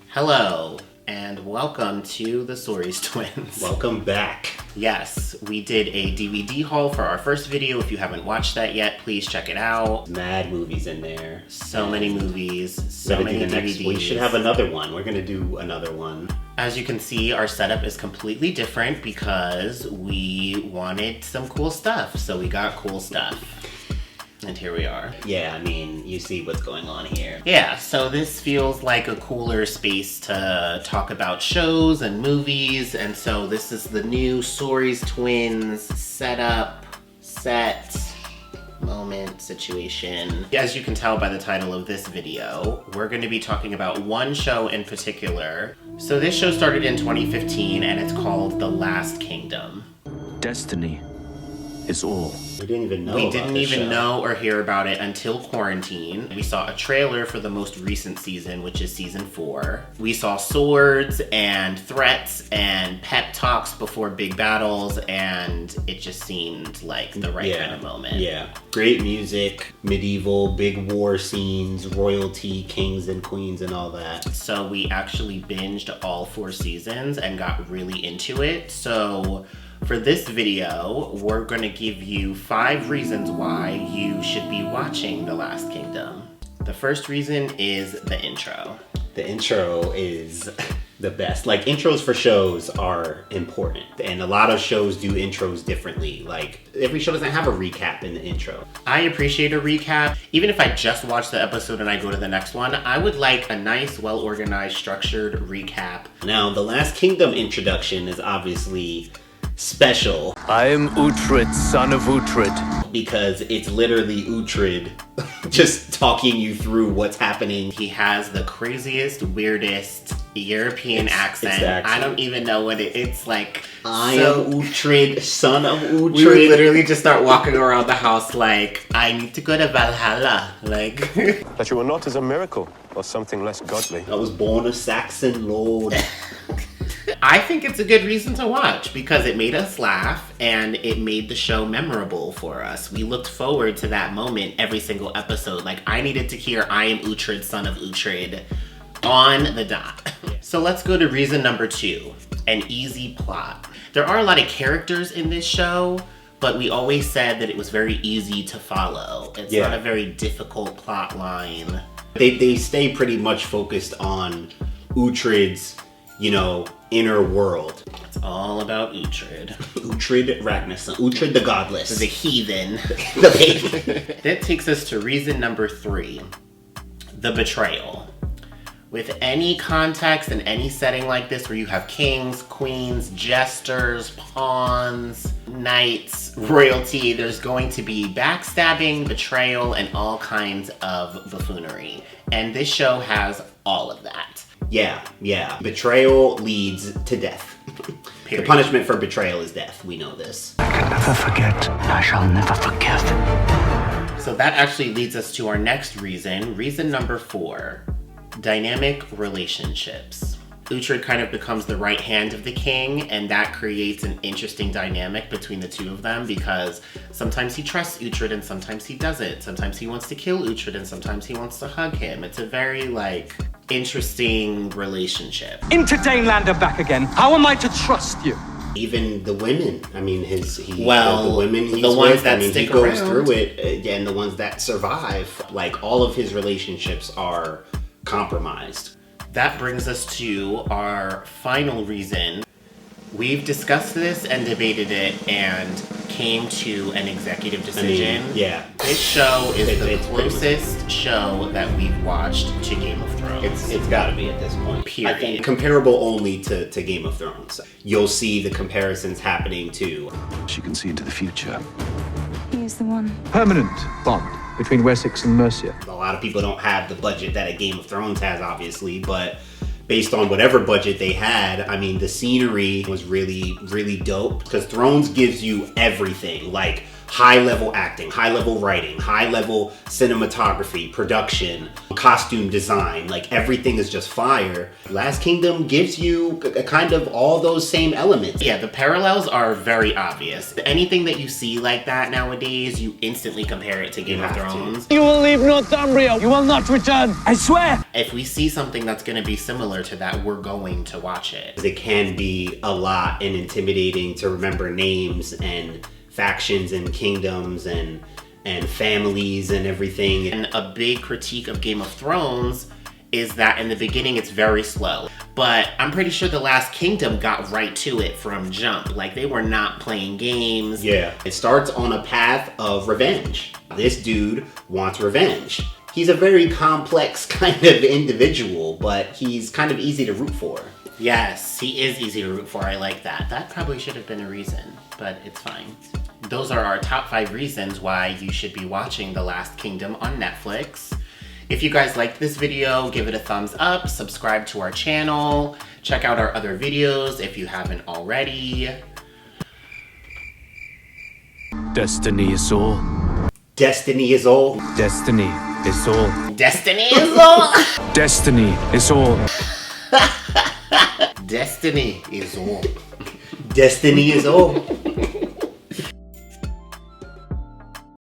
Hello, and welcome to the Stories Twins. Welcome back. Yes, we did a DVD haul for our first video. If you haven't watched that yet, please check it out. Mad movies in there. So many movies, so many DVDs. We should have another one. We're gonna do another one. As you can see, our setup is completely different because we wanted some cool stuff. So we got cool stuff. And here we are. Yeah, I mean, you see what's going on here. Yeah, so this feels like a cooler space to talk about shows and movies. And so this is the new Stories Twins setup, set, moment, situation. As you can tell by the title of this video, we're going to be talking about one show in particular. So this show started in 2015 and it's called The Last Kingdom. Destiny is all. We didn't even know We about didn't this even show. know or hear about it until quarantine. We saw a trailer for the most recent season, which is season 4. We saw swords and threats and pep talks before big battles, and it just seemed like the right kind of moment. Yeah. Great music, medieval, big war scenes, royalty, kings and queens and all that. So we actually binged all 4 seasons and got really into it. So for this video, we're going to give you 5 reasons why you should be watching The Last Kingdom. The first reason is the intro. The intro is the best. Like, intros for shows are important. And a lot of shows do intros differently. Like, every show doesn't have a recap in the intro. I appreciate a recap. Even if I just watch the episode and I go to the next one, I would like a nice, well-organized, structured recap. Now, The Last Kingdom introduction is obviously special. I am Uhtred, son of Uhtred. Because it's literally Uhtred just talking you through what's happening. He has the craziest, weirdest European accent. Exactly. I don't even know what it's like. I am Uhtred, son of Uhtred. We would literally just start walking around the house like, I need to go to Valhalla. Like, That you were not as a miracle or something less godly. I was born a Saxon lord. I think it's a good reason to watch because it made us laugh and it made the show memorable for us. We looked forward to that moment every single episode. Like, I needed to hear I am Uhtred, son of Uhtred on the dot. So let's go to reason number 2, an easy plot. There are a lot of characters in this show, but we always said that it was very easy to follow. It's not a very difficult plot line. They stay pretty much focused on Uhtred's, inner world. It's all about Uhtred. Uhtred Ragnarsson. Uhtred the Godless. The heathen. The baby. That takes us to reason number 3, the betrayal. With any context and any setting like this where you have kings, queens, jesters, pawns, knights, royalty, there's going to be backstabbing, betrayal, and all kinds of buffoonery. And this show has all of that. Yeah. Betrayal leads to death. The punishment for betrayal is death. We know this. I can never forget, and I shall never forgive. So that actually leads us to our next reason number 4, dynamic relationships. Uhtred kind of becomes the right hand of the king, and that creates an interesting dynamic between the two of them because sometimes he trusts Uhtred and sometimes he doesn't. Sometimes he wants to kill Uhtred and sometimes he wants to hug him. It's a very, interesting relationship. Into Daneland back again. How am I to trust you? Even the women. I mean, the women he's the ones with, that he stick goes around. through it, and the ones that survive. Like, all of his relationships are compromised. That brings us to our final reason. We've discussed this and debated it and came to an executive decision. This show is the closest show that we've watched to Game of Thrones. It's gotta be at this point. Period. I think comparable only to Game of Thrones. You'll see the comparisons happening to. She can see into the future. He is the one. Permanent bond between Wessex and Mercia. A lot of people don't have the budget that a Game of Thrones has, obviously, but based on whatever budget they had, I mean, the scenery was really, really dope because Thrones gives you everything, like high level acting, high level writing, high level cinematography, production, costume design, like everything is just fire. Last Kingdom gives you kind of all those same elements. Yeah, the parallels are very obvious. Anything that you see like that nowadays, you instantly compare it to Game of Thrones. You will leave Northumbria. You will not return. I swear. If we see something that's going to be similar to that, we're going to watch it. It can be a lot and intimidating to remember names and factions and kingdoms and families and everything. And a big critique of Game of Thrones is that in the beginning it's very slow. But I'm pretty sure The Last Kingdom got right to it from jump. Like, they were not playing games. Yeah. It starts on a path of revenge. This dude wants revenge. He's a very complex kind of individual, but he's kind of easy to root for. Yes, he is easy to root for. I like that. That probably should have been a reason, but it's fine. Those are our top 5 reasons why you should be watching The Last Kingdom on Netflix. If you guys liked this video, give it a thumbs up, subscribe to our channel, check out our other videos if you haven't already. Destiny is all. Destiny is all. Destiny is all. Destiny is all! Destiny is all. Destiny is all. Destiny is all.